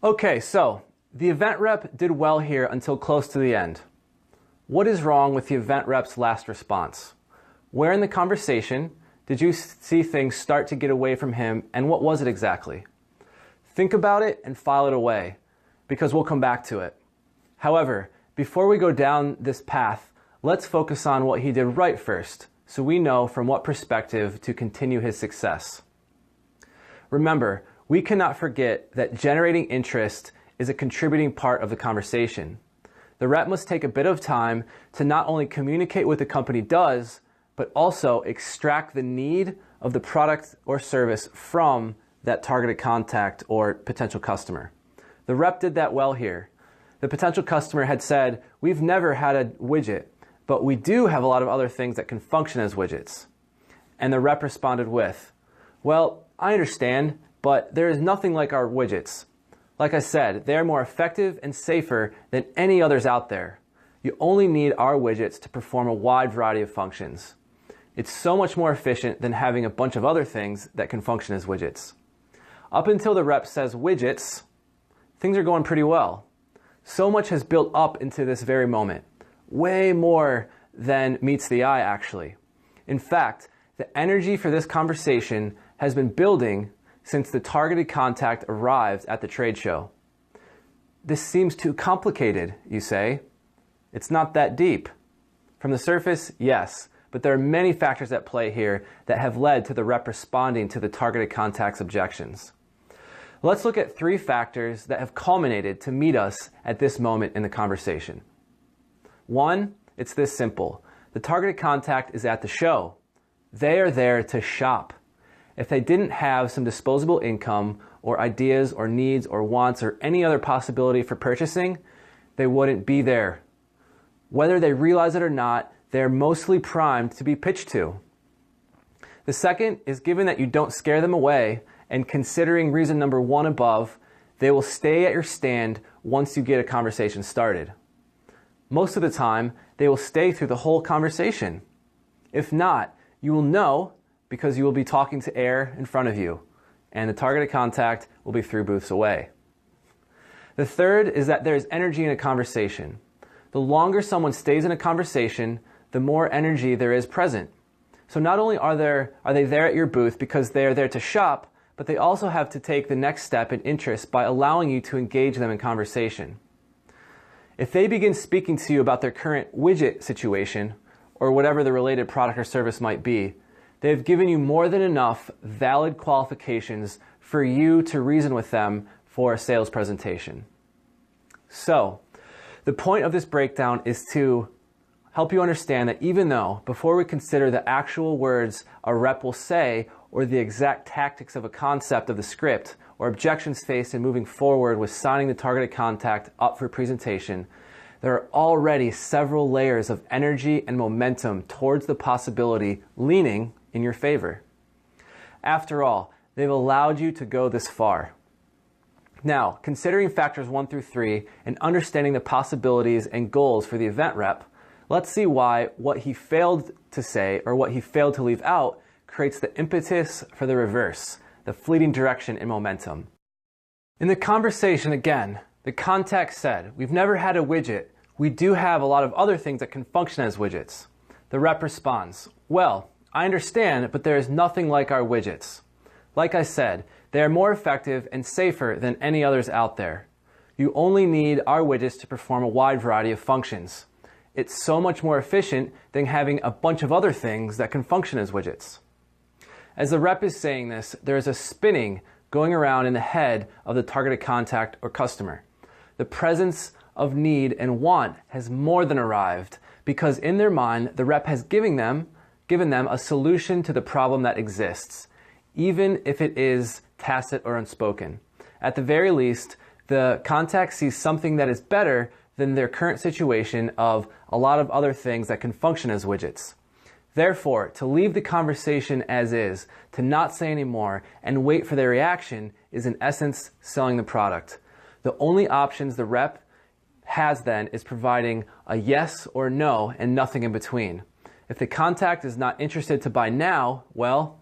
Okay, so the event rep did well here until close to the end. What is wrong with the event rep's last response? Where in the conversation did you see things start to get away from him, and what was it exactly? Think about it and file it away, because we'll come back to it. However, before we go down this path, let's focus on what he did right first, so we know from what perspective to continue his success. Remember, we cannot forget that generating interest is a contributing part of the conversation. The rep must take a bit of time to not only communicate what the company does, but also extract the need of the product or service from that targeted contact or potential customer. The rep did that well here. The potential customer had said, "We've never had a widget, but we do have a lot of other things that can function as widgets." And the rep responded with, "Well, I understand, but there is nothing like our widgets. Like I said, they are more effective and safer than any others out there. You only need our widgets to perform a wide variety of functions. It's so much more efficient than having a bunch of other things that can function as widgets." Up until the rep says widgets, things are going pretty well. So much has built up into this very moment. Way more than meets the eye, actually. In fact, the energy for this conversation has been building since the targeted contact arrived at the trade show. This seems too complicated, you say. It's not that deep. From the surface, yes, but there are many factors at play here that have led to the rep responding to the targeted contact's objections. Let's look at 3 factors that have culminated to meet us at this moment in the conversation. 1, it's this simple. The targeted contact is at the show. They are there to shop. If they didn't have some disposable income or ideas or needs or wants or any other possibility for purchasing, they wouldn't be there. Whether they realize it or not, they're mostly primed to be pitched to. The second is, given that you don't scare them away, and considering reason number 1 above, they will stay at your stand once you get a conversation started. Most of the time, they will stay through the whole conversation. If not, you will know because you will be talking to air in front of you, and the targeted contact will be 3 booths away. The third is that there is energy in a conversation. The longer someone stays in a conversation, the more energy there is present. So not only are they there at your booth because they are there to shop, but they also have to take the next step in interest by allowing you to engage them in conversation. If they begin speaking to you about their current widget situation, or whatever the related product or service might be, they have given you more than enough valid qualifications for you to reason with them for a sales presentation. So, the point of this breakdown is to help you understand that even though, before we consider the actual words a rep will say or the exact tactics of a concept of the script or objections faced in moving forward with signing the targeted contact up for presentation, there are already several layers of energy and momentum towards the possibility leaning in your favor. After all, they've allowed you to go this far. Now, considering factors 1 through 3 and understanding the possibilities and goals for the event rep, let's see why what he failed to say or what he failed to leave out creates the impetus for the reverse, the fleeting direction and momentum. In the conversation, again, the contact said, "We've never had a widget. We do have a lot of other things that can function as widgets." The rep responds, "Well, I understand, but there is nothing like our widgets. Like I said, they are more effective and safer than any others out there. You only need our widgets to perform a wide variety of functions. It's so much more efficient than having a bunch of other things that can function as widgets." As the rep is saying this, there is a spinning going around in the head of the targeted contact or customer. The presence of need and want has more than arrived because in their mind, the rep has given them a solution to the problem that exists, even if it is tacit or unspoken. At the very least, the contact sees something that is better than their current situation of a lot of other things that can function as widgets. Therefore, to leave the conversation as is, to not say any more, and wait for their reaction is in essence selling the product. The only options the rep has then is providing a yes or no and nothing in between. If the contact is not interested to buy now, well,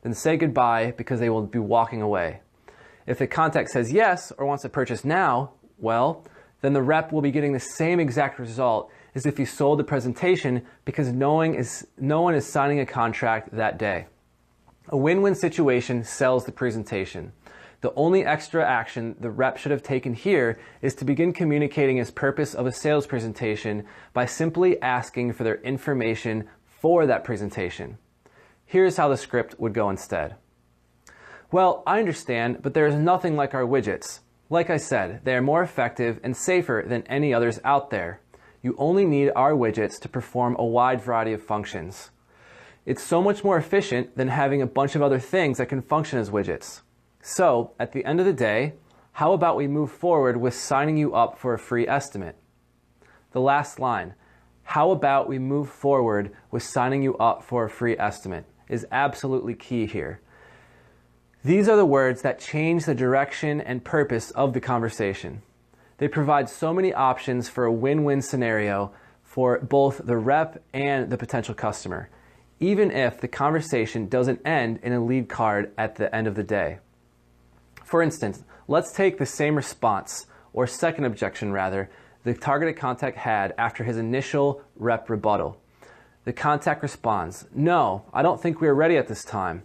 then say goodbye because they will be walking away. If the contact says yes or wants to purchase now, well, then the rep will be getting the same exact result as if you sold the presentation because no one is signing a contract that day. A win-win situation sells the presentation. The only extra action the rep should have taken here is to begin communicating his purpose of a sales presentation by simply asking for their information for that presentation. Here's how the script would go instead. Well, I understand, but there is nothing like our widgets. Like I said, they are more effective and safer than any others out there. You only need our widgets to perform a wide variety of functions. It's so much more efficient than having a bunch of other things that can function as widgets. So, at the end of the day, how about we move forward with signing you up for a free estimate? The last line, how about we move forward with signing you up for a free estimate, is absolutely key here. These are the words that change the direction and purpose of the conversation. They provide so many options for a win-win scenario for both the rep and the potential customer, even if the conversation doesn't end in a lead card at the end of the day. For instance, let's take the same response, or second objection rather, the targeted contact had after his initial rep rebuttal. The contact responds, "No, I don't think we are ready at this time."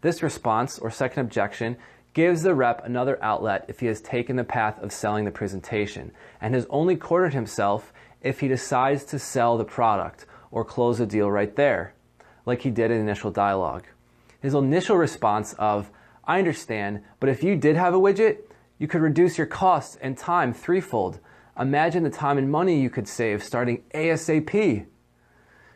This response, or second objection, gives the rep another outlet if he has taken the path of selling the presentation, and has only cornered himself if he decides to sell the product or close the deal right there, like he did in initial dialogue. His initial response of, "I understand, but if you did have a widget, you could reduce your costs and time threefold. Imagine the time and money you could save starting ASAP."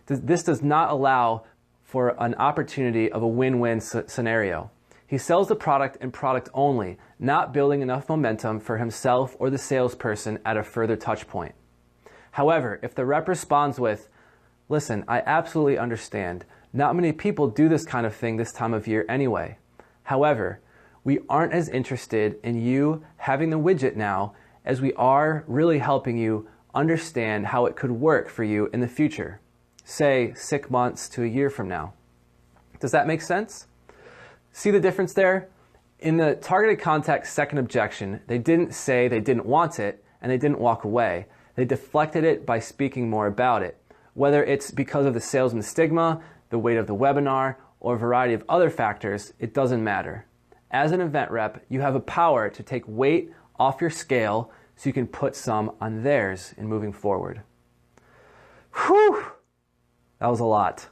This does not allow for an opportunity of a win-win scenario. He sells the product and product only, not building enough momentum for himself or the salesperson at a further touch point. However, if the rep responds with, "Listen, I absolutely understand. Not many people do this kind of thing this time of year anyway. However, we aren't as interested in you having the widget now as we are really helping you understand how it could work for you in the future, say 6 months to a year from now." Does that make sense? See the difference there? In the targeted contact's second objection, they didn't say they didn't want it and they didn't walk away. They deflected it by speaking more about it. Whether it's because of the salesman stigma, the weight of the webinar, or a variety of other factors, it doesn't matter. As an event rep, you have a power to take weight off your scale so you can put some on theirs in moving forward. Whew! That was a lot.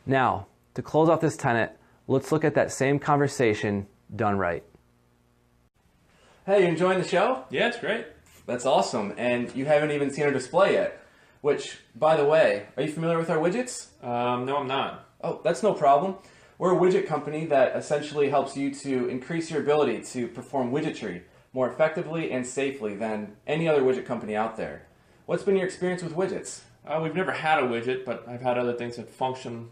Now, to close off this tenet, let's look at that same conversation done right. Hey, you enjoying the show? Yeah, it's great. That's awesome, and you haven't even seen our display yet. Which, by the way, are you familiar with our widgets? No, I'm not. Oh, that's no problem. We're a widget company that essentially helps you to increase your ability to perform widgetry more effectively and safely than any other widget company out there. What's been your experience with widgets? We've never had a widget, but I've had other things that function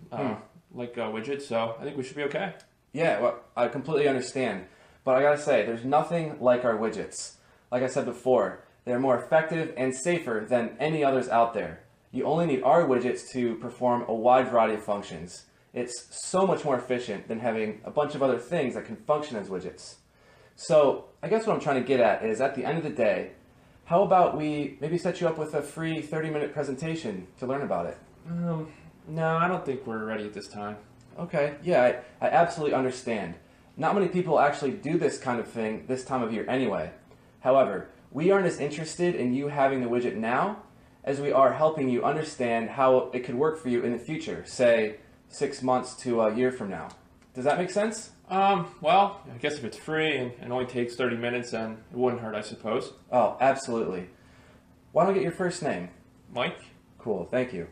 like a widget, so I think we should be okay. Yeah, well, I completely understand. But I gotta say, there's nothing like our widgets. Like I said before, they're more effective and safer than any others out there. You only need our widgets to perform a wide variety of functions. It's so much more efficient than having a bunch of other things that can function as widgets. So I guess what I'm trying to get at is, at the end of the day, how about we maybe set you up with a free 30-minute presentation to learn about it? No, I don't think we're ready at this time. Okay, yeah, I absolutely understand. Not many people actually do this kind of thing this time of year anyway. However, we aren't as interested in you having the widget now as we are helping you understand how it could work for you in the future, say 6 months to a year from now. Does that make sense? Well, I guess if it's free and only takes 30 minutes, then it wouldn't hurt, I suppose. Oh, absolutely. Why don't I get your first name? Mike? Cool, thank you.